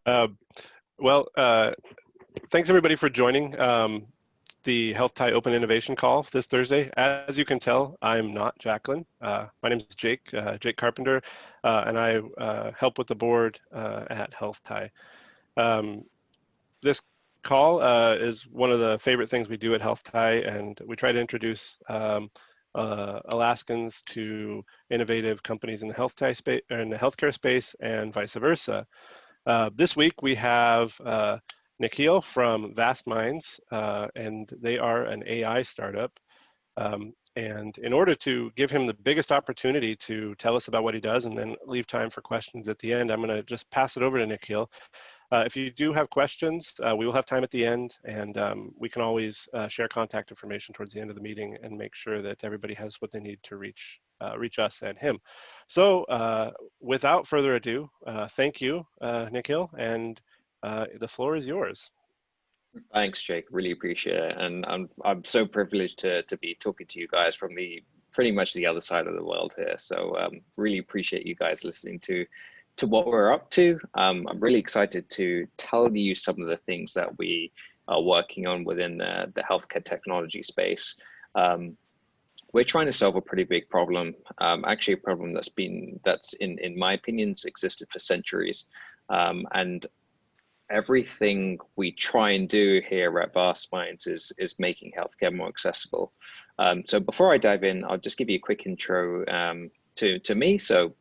Uh, well, thanks everybody for joining the HealthTie Open Innovation Call this Thursday. As you can tell, I'm not Jacqueline. My name is Jake, Jake Carpenter, and I help with the board at HealthTie. This call is one of the favorite things we do at HealthTie, and we try to introduce Alaskans to innovative companies in the healthcare space and vice versa. This week we have Nikhil from Vastmindz, and they are an AI startup. And in order to give him the biggest opportunity to tell us about what he does and then leave time for questions at the end, I'm going to just pass it over to Nikhil. If you do have questions, we will have time at the end, and we can always share contact information towards the end of the meeting and make sure that everybody has what they need to reach us and him. So without further ado, thank you, Nikhil, and the floor is yours. Thanks, Jake. Really appreciate it, and I'm so privileged to be talking to you guys from pretty much the other side of the world here. So really appreciate you guys listening to what we're up to. I'm really excited to tell you some of the things that we are working on within the healthcare technology space. We're trying to solve a pretty big problem, actually a problem that's in my opinion, existed for centuries. And everything we try and do here at Vastmindz is making healthcare more accessible. So before I dive in, I'll just give you a quick intro to me. So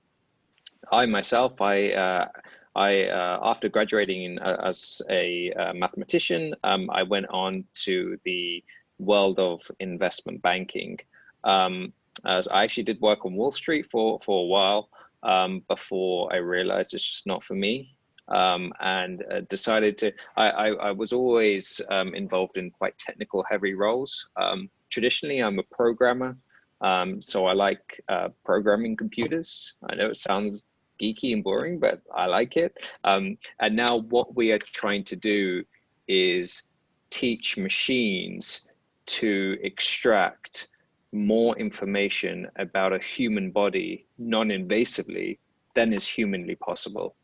I myself, after graduating as a mathematician, I went on to the world of investment banking. As I actually did work on Wall Street for a while before I realized it's just not for me. And decided to, I was always involved in quite technical heavy roles. Traditionally, I'm a programmer. So I like programming computers. I know it sounds geeky and boring, but I like it. And now what we are trying to do is teach machines to extract more information about a human body non-invasively than is humanly possible.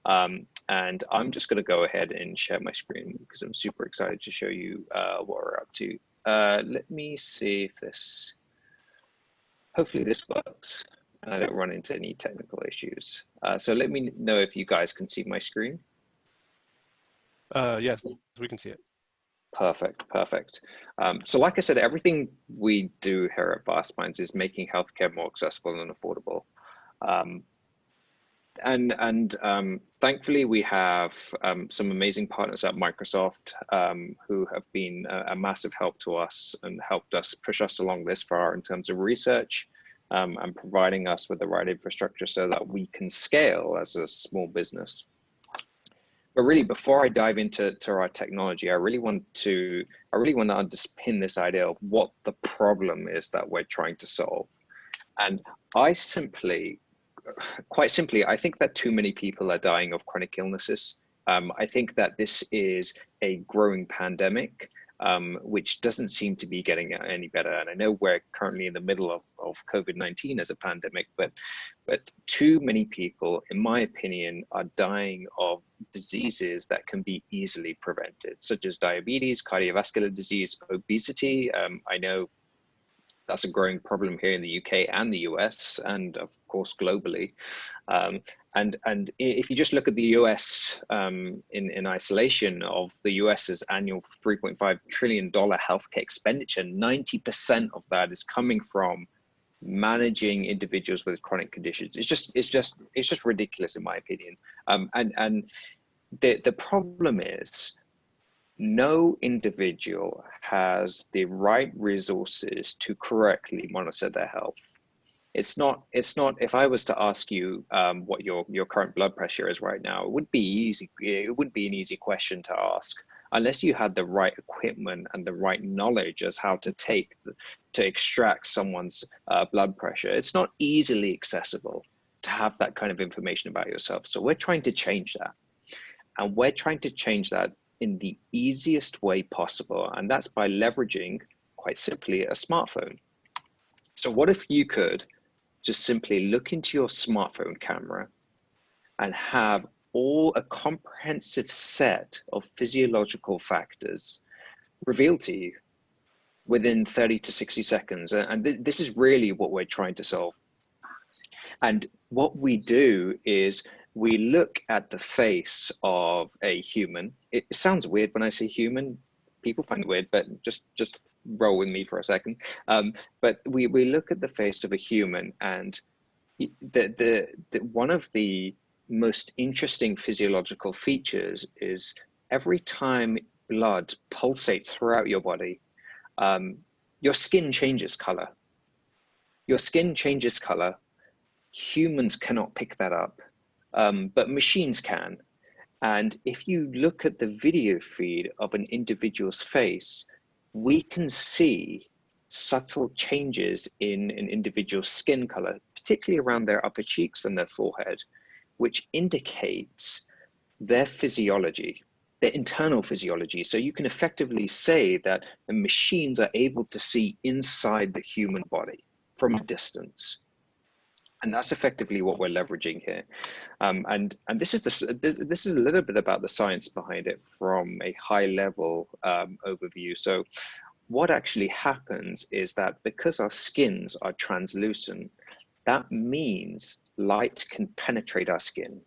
And I'm just going to go ahead and share my screen because I'm super excited to show you what we're up to. Let me see if hopefully this works and I don't run into any technical issues. So let me know if you guys can see my screen. Yes, we can see it. Perfect, perfect. So like I said, everything we do here at Vastmindz is making healthcare more accessible and affordable. And thankfully, we have some amazing partners at Microsoft who have been a massive help to us and helped us push us along this far in terms of research and providing us with the right infrastructure so that we can scale as a small business. But really, before I dive into our technology, I really want to underpin this idea of what the problem is that we're trying to solve. And quite simply, I think that too many people are dying of chronic illnesses. I think that this is a growing pandemic, which doesn't seem to be getting any better. And I know we're currently in the middle of COVID-19 as a pandemic, but too many people, in my opinion, are dying of diseases that can be easily prevented, such as diabetes, cardiovascular disease, obesity. I know that's a growing problem here in the UK and the US, and of course globally. And if you just look at the US in isolation of the US's annual $3.5 trillion healthcare expenditure, 90% of that is coming from managing individuals with chronic conditions. It's just ridiculous in my opinion. And the problem is, no individual has the right resources to correctly monitor their health. It's not, if I was to ask you what your current blood pressure is right now, it wouldn't be an easy question to ask unless you had the right equipment and the right knowledge as how to extract someone's blood pressure. It's not easily accessible to have that kind of information about yourself. So we're trying to change that. And we're trying to change that in the easiest way possible. And that's by leveraging, quite simply, a smartphone. So what if you could just simply look into your smartphone camera and have a comprehensive set of physiological factors revealed to you within 30 to 60 seconds. And this is really what we're trying to solve. And what we do is we look at the face of a human. It sounds weird when I say human. People find it weird, but just roll with me for a second. But we look at the face of a human, and one of the most interesting physiological features is every time blood pulsates throughout your body, your skin changes color. Your skin changes color. Humans cannot pick that up, but machines can. And if you look at the video feed of an individual's face, we can see subtle changes in an individual's skin color, particularly around their upper cheeks and their forehead, which indicates their physiology, their internal physiology. So you can effectively say that the machines are able to see inside the human body from a distance. And that's effectively what we're leveraging here. And this is a little bit about the science behind it from a high level overview. So what actually happens is that because our skins are translucent, that means light can penetrate our skin.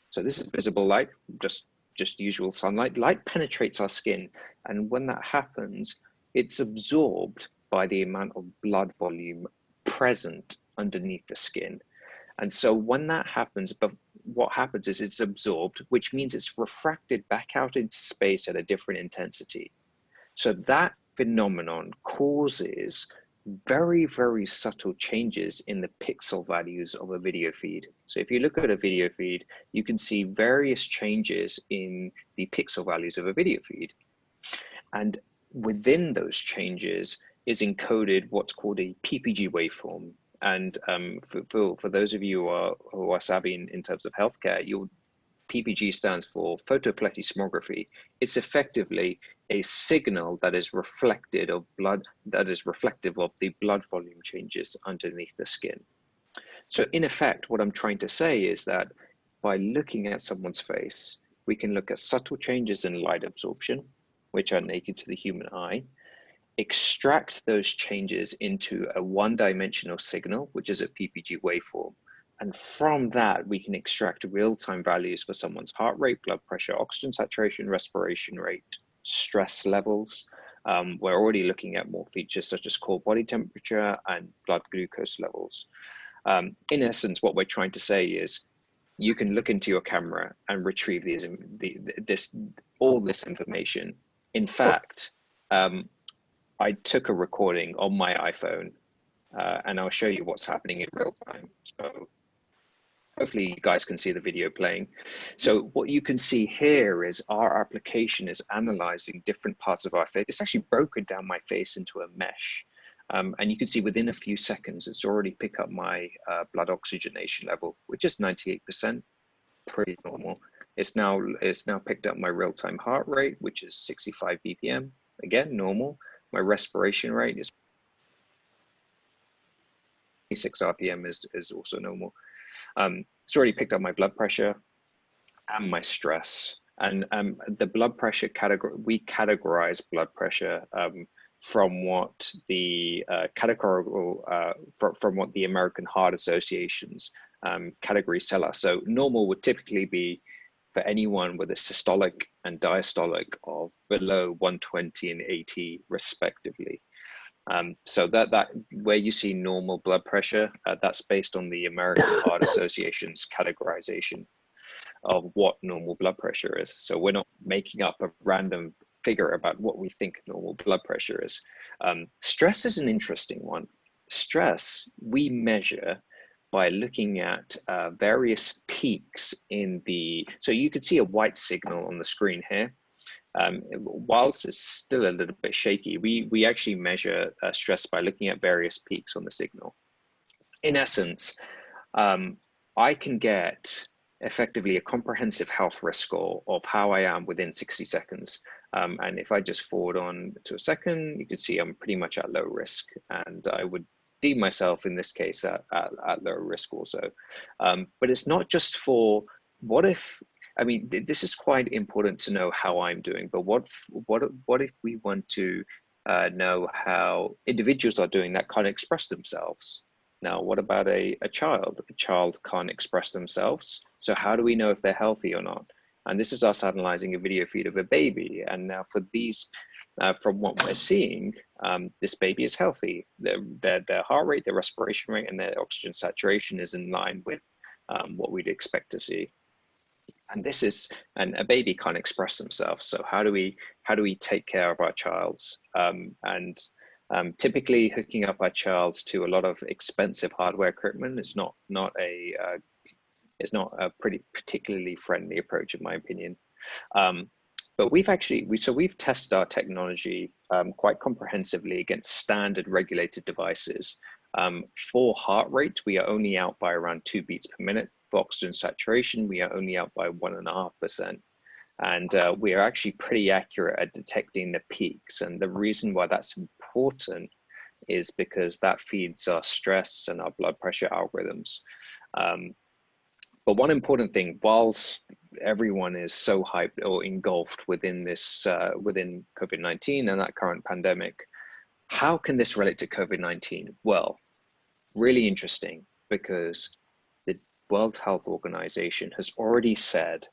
So this is visible light, just usual sunlight. Light penetrates our skin, and when that happens, it's absorbed by the amount of blood volume present underneath the skin. And so when that happens, but what happens is it's absorbed, which means it's refracted back out into space at a different intensity. So that phenomenon causes very, very subtle changes in the pixel values of a video feed. So if you look at a video feed, you can see various changes in the pixel values of a video feed. And within those changes is encoded what's called a PPG waveform. And for those of you who are savvy in terms of healthcare, PPG stands for photoplethysmography. It's effectively a signal that is reflected of blood, that is reflective of the blood volume changes underneath the skin. So in effect, what I'm trying to say is that by looking at someone's face, we can look at subtle changes in light absorption, which are naked to the human eye, extract those changes into a one-dimensional signal, which is a PPG waveform. And from that, we can extract real-time values for someone's heart rate, blood pressure, oxygen saturation, respiration rate, stress levels. We're already looking at more features such as core body temperature and blood glucose levels. In essence, what we're trying to say is you can look into your camera and retrieve all this information. In fact, I took a recording on my iPhone, and I'll show you what's happening in real time. So hopefully you guys can see the video playing. So what you can see here is our application is analyzing different parts of our face. It's actually broken down my face into a mesh. And you can see within a few seconds, it's already picked up my blood oxygenation level, which is 98%, pretty normal. It's now picked up my real-time heart rate, which is 65 BPM, again, normal. My respiration rate is 26 RPM is also normal. It's already picked up my blood pressure and my stress. And the blood pressure category, we categorize blood pressure from what the categorical, from what the American Heart Association's categories tell us. So normal would typically be for anyone with a systolic and diastolic of below 120 and 80 respectively. So that where you see normal blood pressure, that's based on the American Heart Association's categorization of what normal blood pressure is. So we're not making up a random figure about what we think normal blood pressure is. Stress is an interesting one. Stress we measure by looking at various peaks in so you could see a white signal on the screen here. Whilst it's still a little bit shaky, we actually measure stress by looking at various peaks on the signal. In essence, I can get effectively a comprehensive health risk score of how I am within 60 seconds. And if I just forward on to a second, you can see I'm pretty much at low risk, and I would deem myself in this case at low risk also. But it's not just for what if, I mean, this is quite important to know how I'm doing, but what if we want to know how individuals are doing that can't express themselves? Now, what about a child? A child can't express themselves. So how do we know if they're healthy or not? And this is us analyzing a video feed of a baby. And now for these, from what we're seeing, this baby is healthy. Their heart rate, their respiration rate, and their oxygen saturation is in line with what we'd expect to see. And this is, and a baby can't express themselves. So how do we take care of our childs? Typically hooking up our childs to a lot of expensive hardware equipment is not a particularly friendly approach, in my opinion. But we've tested our technology quite comprehensively against standard regulated devices. For heart rate, we are only out by around 2 beats per minute. For oxygen saturation, we are only out by 1.5%. And we are actually pretty accurate at detecting the peaks. And the reason why that's important is because that feeds our stress and our blood pressure algorithms. But one important thing, whilst everyone is so hyped or engulfed within this, within COVID-19 and that current pandemic, how can this relate to COVID-19? Well, really interesting, because the World Health Organization has already said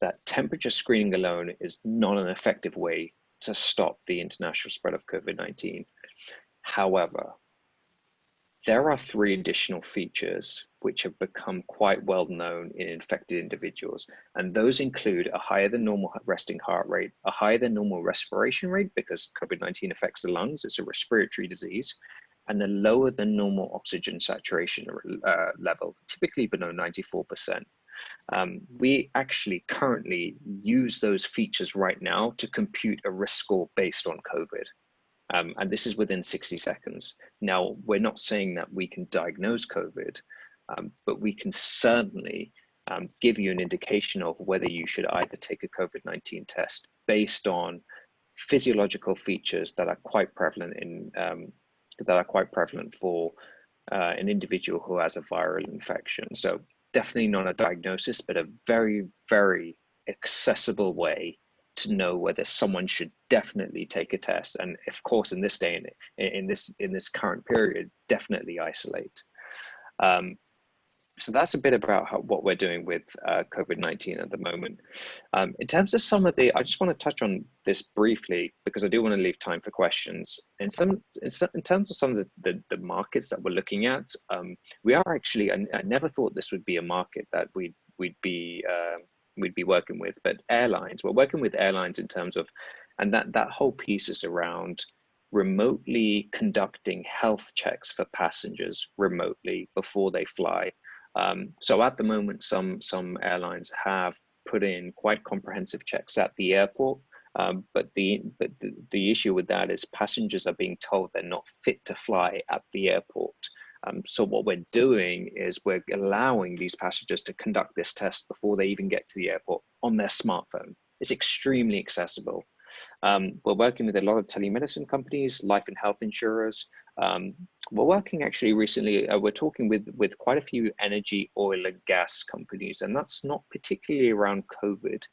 that temperature screening alone is not an effective way to stop the international spread of COVID-19. However, there are 3 additional features which have become quite well known in infected individuals. And those include a higher than normal resting heart rate, a higher than normal respiration rate, because COVID-19 affects the lungs, it's a respiratory disease, and a lower than normal oxygen saturation level, typically below 94%. We actually currently use those features right now to compute a risk score based on COVID. And this is within 60 seconds. Now, we're not saying that we can diagnose COVID, but we can certainly give you an indication of whether you should either take a COVID-19 test based on physiological features that are quite prevalent for an individual who has a viral infection. So definitely not a diagnosis, but a very, very accessible way to know whether someone should definitely take a test. And of course, in this day and in this current period, definitely isolate. So that's a bit about what we're doing with COVID-19 at the moment. In terms of some of I just want to touch on this briefly because I do want to leave time for questions. In terms of some of the markets that we're looking at, we are actually, I never thought this would be a market that we'd be working with, but airlines. We're working with airlines in terms of, and that whole piece is around remotely conducting health checks for passengers remotely before they fly. So at the moment, some airlines have put in quite comprehensive checks at the airport, but the issue with that is passengers are being told they're not fit to fly at the airport. So what we're doing is we're allowing these passengers to conduct this test before they even get to the airport on their smartphone. It's extremely accessible. We're working with a lot of telemedicine companies, life and health insurers. We're working actually recently, we're talking with quite a few energy, oil and gas companies, and that's not particularly around COVID,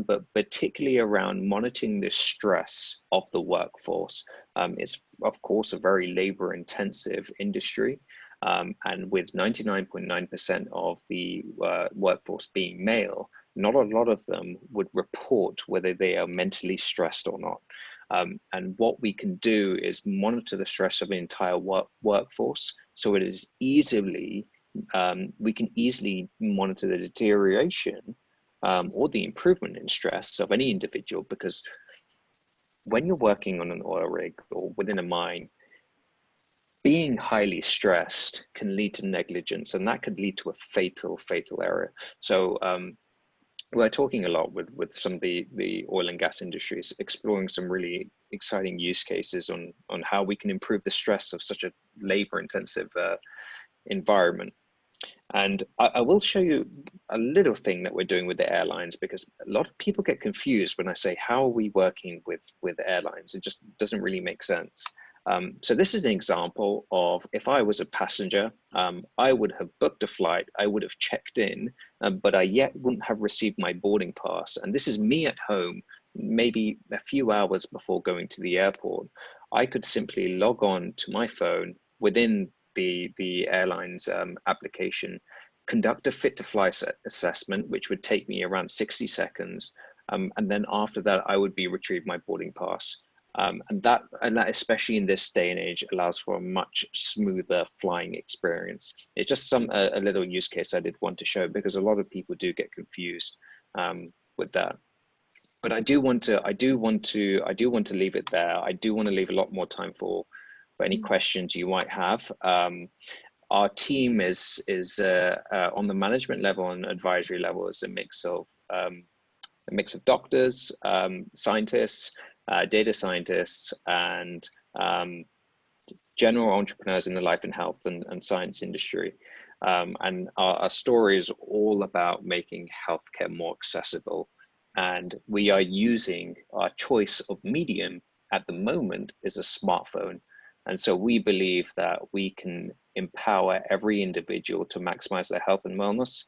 but particularly around monitoring the stress of the workforce. It's of course a very labor intensive industry. And with 99.9% of the workforce being male, not a lot of them would report whether they are mentally stressed or not. And what we can do is monitor the stress of the entire workforce. So it is we can easily monitor the deterioration or the improvement in stress of any individual, because when you're working on an oil rig or within a mine, being highly stressed can lead to negligence, and that could lead to a fatal error. So we're talking a lot with some of the oil and gas industries, exploring some really exciting use cases on how we can improve the stress of such a labor-intensive environment. And I will show you a little thing that we're doing with the airlines, because a lot of people get confused when I say, how are we working with airlines? It just doesn't really make sense. So this is an example of if I was a passenger, I would have booked a flight, I would have checked in, but I yet wouldn't have received my boarding pass. And this is me at home, maybe a few hours before going to the airport. I could simply log on to my phone within the airline's application, conduct a fit to fly assessment, which would take me around 60 seconds. And then after that, I would be retrieved my boarding pass. And that, especially in this day and age, allows for a much smoother flying experience. It's just a little use case I did want to show, because a lot of people do get confused with that. But I do want to leave it there. I do want to leave a lot more time for any questions you might have. Our team is on the management level and advisory level is a mix of doctors, scientists, data scientists, and general entrepreneurs in the life and health and science industry. And our story is all about making healthcare more accessible. And we are using our choice of medium at the moment is a smartphone. And so we believe that we can empower every individual to maximize their health and wellness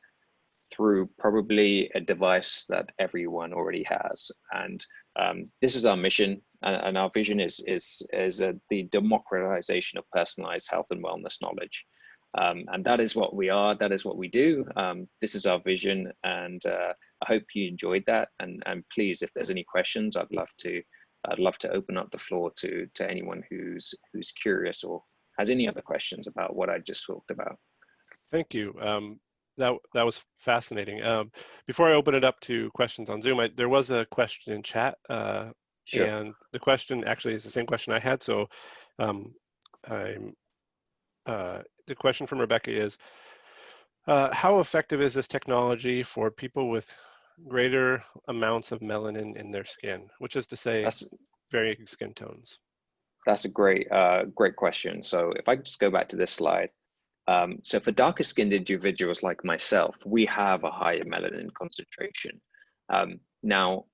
through probably a device that everyone already has. And this is our mission, and our vision is the democratization of personalized health and wellness knowledge. And that is what we are, that is what we do. This is our vision, and I hope you enjoyed that. And please, if there's any questions, I'd love to open up the floor to anyone who's curious or has any other questions about what I just talked about. Thank you. That was fascinating. Before I open it up to questions on Zoom, there was a question in chat, Sure. and the question actually is the same question I had. So the question from Rebecca is, how effective is this technology for people with greater amounts of melanin in their skin, which is to say varying skin tones? That's a great question. So if I just go back to this slide. So for darker skinned individuals like myself, we have a higher melanin concentration. Now,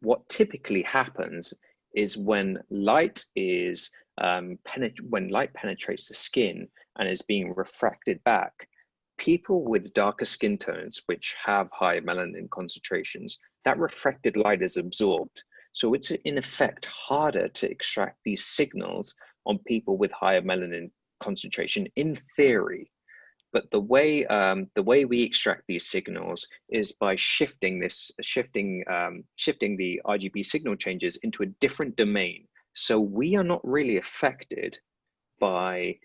what typically happens is when light penetrates the skin and is being refracted back, people with darker skin tones, which have high melanin concentrations, that refracted light is absorbed. So it's in effect harder to extract these signals on people with higher melanin concentration in theory. But the way we extract these signals is by shifting the RGB signal changes into a different domain. So we are not really affected by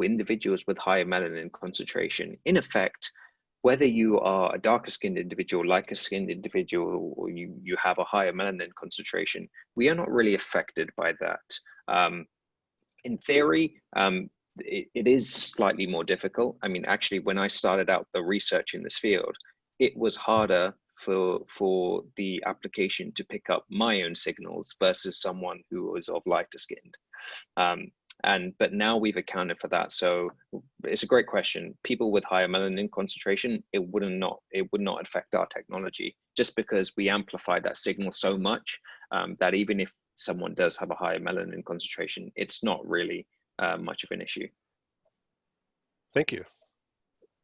individuals with higher melanin concentration. In effect, whether you are a darker skinned individual, lighter skinned individual, or you have a higher melanin concentration, we are not really affected by that. In theory, it is slightly more difficult. I mean, actually, when I started out the research in this field, it was harder for the application to pick up my own signals versus someone who was of lighter skinned. But now we've accounted for that. So it's a great question. People with higher melanin concentration, it would not affect our technology, just because we amplify that signal so much that even if someone does have a higher melanin concentration, it's not really much of an issue. Thank you.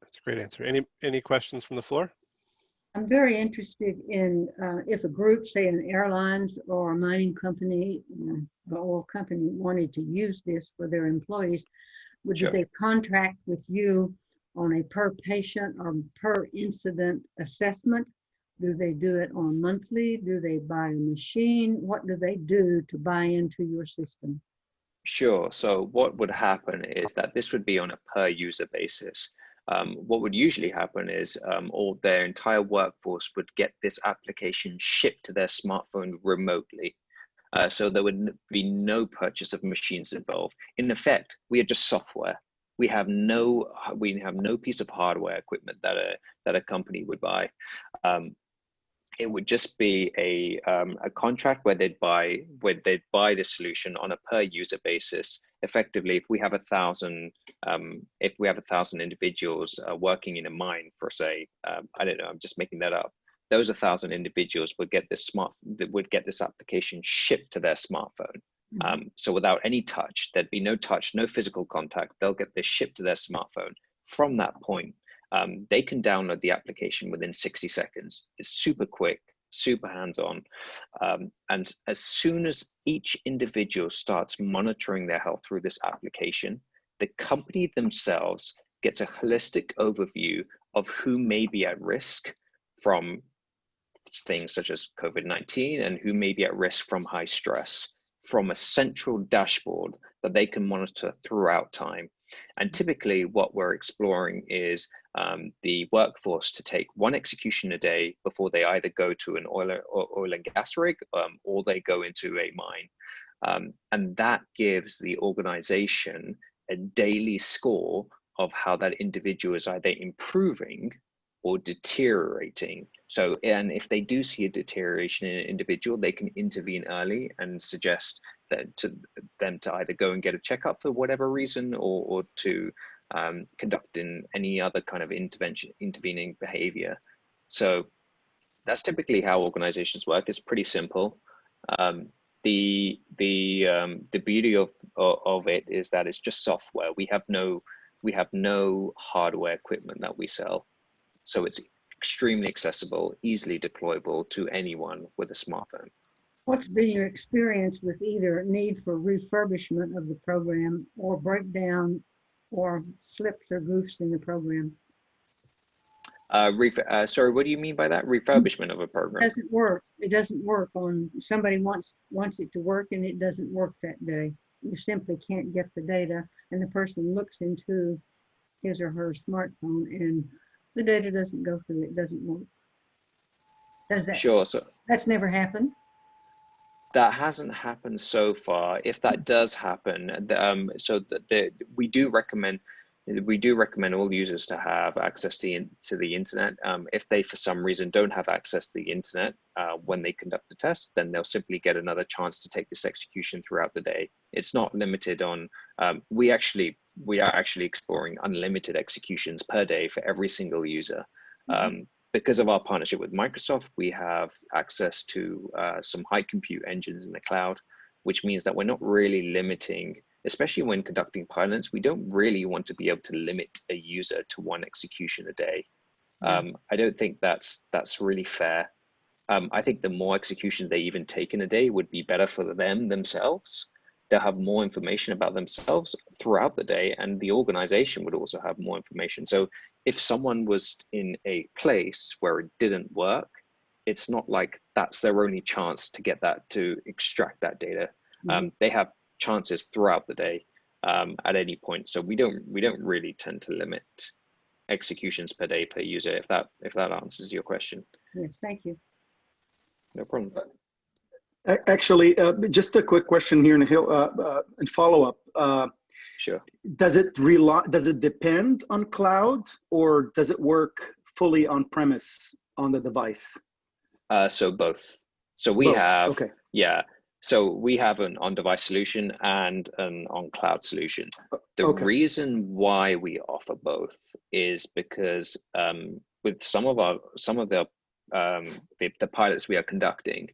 That's a great answer. Any questions from the floor? I'm very interested in if a group, say an airlines or a mining company, an oil company, wanted to use this for their employees, would Sure. they contract with you on a per patient or per incident assessment? Do they do it on monthly? Do they buy a machine? What do they do to buy into your system? Sure. So what would happen is that this would be on a per user basis. What would usually happen is all their entire workforce would get this application shipped to their smartphone remotely. So there would be no purchase of machines involved. In effect, we are just software. We have no piece of hardware equipment that a company would buy. It would just be a contract where they'd buy the solution on a per user basis. Effectively, if we have 1,000 individuals working in a mine for, say, I don't know, I'm just making that up. Those 1,000 individuals would get this application shipped to their smartphone. So without any touch, there'd be no touch, no physical contact. They'll get this shipped to their smartphone. From that point, they can download the application within 60 seconds. It's super quick, super hands-on. And as soon as each individual starts monitoring their health through this application, the company themselves gets a holistic overview of who may be at risk from things such as COVID-19 and who may be at risk from high stress, from a central dashboard that they can monitor throughout time. And typically what we're exploring is the workforce to take one execution a day before they either go to an oil and gas rig or they go into a mine. And that gives the organization a daily score of how that individual is either improving or deteriorating. So, and if they do see a deterioration in an individual, they can intervene early and suggest that to them to either go and get a checkup for whatever reason, or to conduct in any other kind of intervening behavior. So that's typically how organizations work. It's pretty simple. The beauty of it is that it's just software. We have no hardware equipment that we sell. So it's extremely accessible, easily deployable to anyone with a smartphone. What's been your experience with either need for refurbishment of the program or breakdown or slips or goofs in the program? Sorry, what do you mean by that? Refurbishment of a program? It doesn't work. It doesn't work on, somebody wants it to work and it doesn't work that day. You simply can't get the data, and the person looks into his or her smartphone and the data doesn't go through, it doesn't work. Does that? Sure. So that's never happened? That hasn't happened so far. If that does happen, we do recommend all users to have access to the internet. If they, for some reason, don't have access to the internet when they conduct the test, then they'll simply get another chance to take this execution throughout the day. It's not limited on, we are actually exploring unlimited executions per day for every single user. Because of our partnership with Microsoft, we have access to some high compute engines in the cloud, which means that we're not really limiting, especially when conducting pilots, we don't really want to be able to limit a user to one execution a day. I don't think that's really fair. I think the more executions they even take in a day would be better for themselves. They'll have more information about themselves throughout the day, and the organization would also have more information. So if someone was in a place where it didn't work, it's not like that's their only chance to get that, to extract that data. They have chances throughout the day at any point. So we don't really tend to limit executions per day per user, if that answers your question. Yes, thank you. No problem. Actually, just a quick question here, Nikhil, and follow up. Sure. Does it depend on cloud, or does it work fully on premise on the device? So both. So we both. have, okay. Yeah. So we have an on-device solution and an on-cloud solution. The reason why we offer both is because with some of the pilots we are conducting,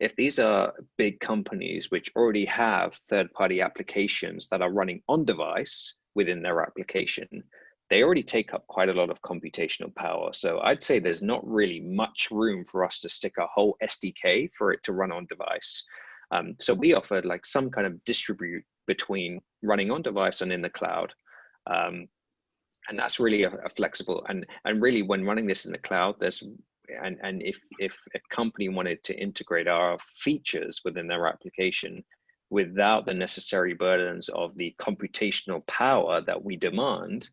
if these are big companies which already have third-party applications that are running on device within their application, they already take up quite a lot of computational power. So I'd say there's not really much room for us to stick a whole SDK for it to run on device. So we offered like some kind of distribute between running on device and in the cloud. And that's really a flexible, and really when running this in the cloud, there's, and if a company wanted to integrate our features within their application without the necessary burdens of the computational power that we demand,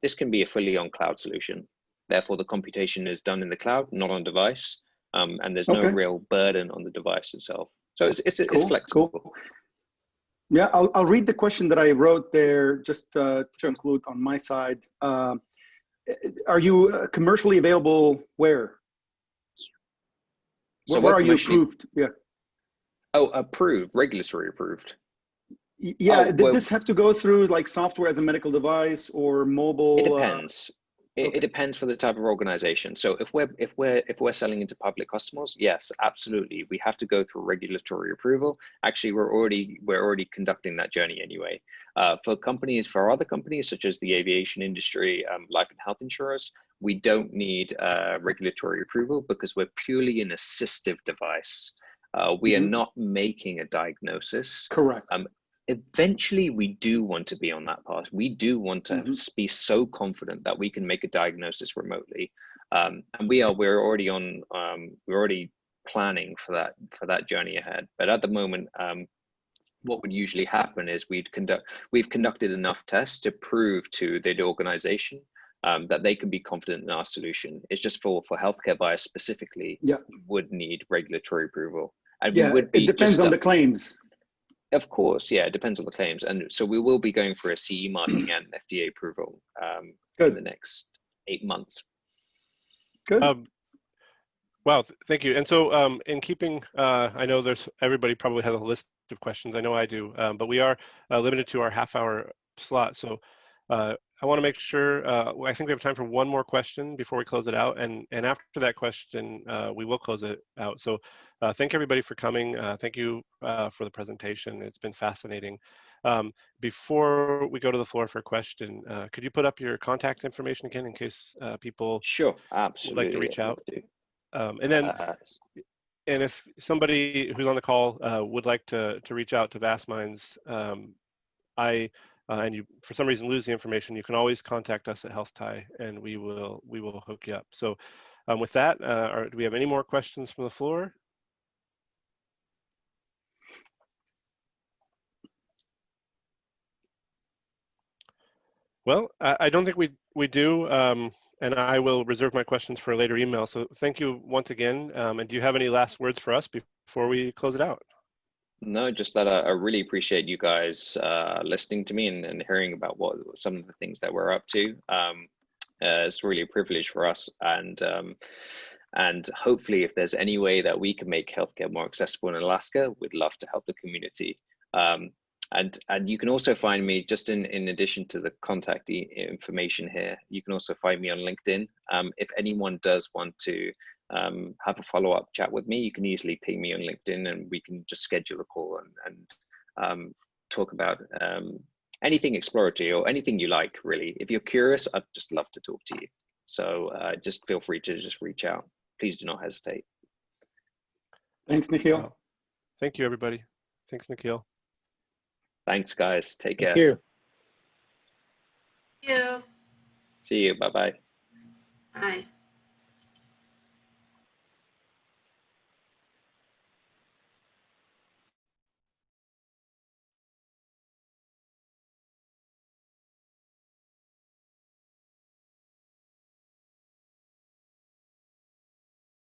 this can be a fully on cloud solution. Therefore, the computation is done in the cloud, not on device, and there's no real burden on the device itself. So it's flexible. Cool. Yeah, I'll read the question that I wrote there just to include on my side. Are you commercially available where? So where are you approved? Yeah. Oh, approved, regulatory approved. Yeah, did this have to go through like software as a medical device or mobile? It depends. It depends for the type of organization. So if we're selling into public customers, yes, absolutely, we have to go through regulatory approval. Actually, we're already conducting that journey anyway. For other companies such as the aviation industry, life and health insurers, we don't need regulatory approval because we're purely an assistive device. We are not making a diagnosis. Correct. Eventually, we do want to be on that path. We do want to be so confident that we can make a diagnosis remotely, and we're already planning for that journey ahead. But at the moment, what would usually happen is we've conducted enough tests to prove to the organization that they can be confident in our solution. It's just for healthcare buyers specifically, we would need regulatory approval, and we would be. It depends on the claims. Of course, yeah, it depends on the claims. And so we will be going for a CE marking and FDA approval in the next 8 months. Good. Wow, thank you. And so in keeping, I know everybody probably has a list of questions. I know I do, but we are limited to our half-hour slot. So I want to make sure, I think we have time for one more question before we close it out. And after that question, we will close it out. So thank everybody for coming. Thank you for the presentation. It's been fascinating. Before we go to the floor for a question, could you put up your contact information again in case people absolutely would like to reach out? And then, and if somebody who's on the call would like to reach out to Vastmindz, and you for some reason lose the information, you can always contact us at HealthTie, and we will hook you up. So with that, do we have any more questions from the floor? Well, I don't think we do, and I will reserve my questions for a later email. So thank you once again. And do you have any last words for us before we close it out? No, just that I really appreciate you guys listening to me and hearing about some of the things that we're up to. It's really a privilege for us, and hopefully if there's any way that we can make healthcare more accessible in Alaska, we'd love to help the community. And you can also find me, just in addition to the contact information here, you can also find me on LinkedIn. If anyone does want to have a follow-up chat with me, you can easily ping me on LinkedIn, and we can just schedule a call and talk about anything exploratory or anything you like, really. If you're curious, I'd just love to talk to you. So just feel free to just reach out. Please do not hesitate. Thanks, Nikhil. Wow. Thank you, everybody. Thanks, Nikhil. Thanks, guys. Take care. Thank you. Thank you. See you. Bye-bye. Bye.